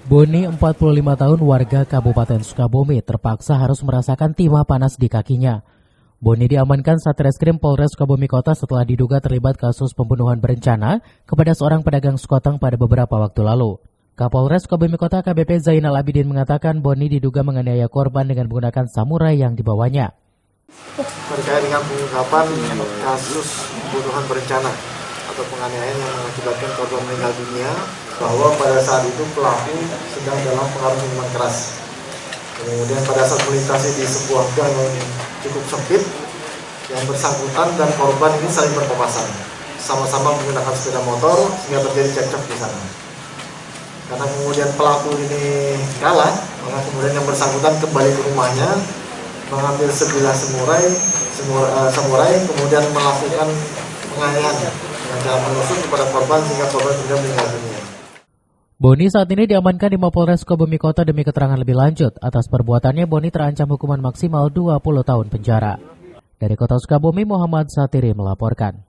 Boni, 45 tahun, warga Kabupaten Sukabumi, terpaksa harus merasakan timah panas di kakinya. Boni diamankan Satreskrim Polres Sukabumi Kota setelah diduga terlibat kasus pembunuhan berencana kepada seorang pedagang sekoteng pada beberapa waktu lalu. Kapolres Sukabumi Kota AKBP Zainal Abidin mengatakan Boni diduga menganiaya korban dengan menggunakan samurai yang dibawanya. Terkait dengan pengungkapan kasus pembunuhan berencana atau penganiayaan yang mengakibatkan korban meninggal dunia, bahwa pada saat itu pelaku sedang dalam pengaruh minuman keras. Kemudian pada saat melintasi di sebuah gang yang cukup sempit, yang bersangkutan dan korban ini saling berpapasan, sama-sama menggunakan sepeda motor sehingga terjadi cekcok di sana. Karena kemudian pelaku ini kalah, maka kemudian yang bersangkutan kembali ke rumahnya, mengambil sebilah samurai, kemudian melakukan penganiayaan dengan cara menusuk kepada korban sehingga korban kemudian meninggal dunia. Boni saat ini diamankan di Mapolres Sukabumi Kota demi keterangan lebih lanjut. Atas perbuatannya, Boni terancam hukuman maksimal 20 tahun penjara. Dari Kota Sukabumi, Muhammad Satiri melaporkan.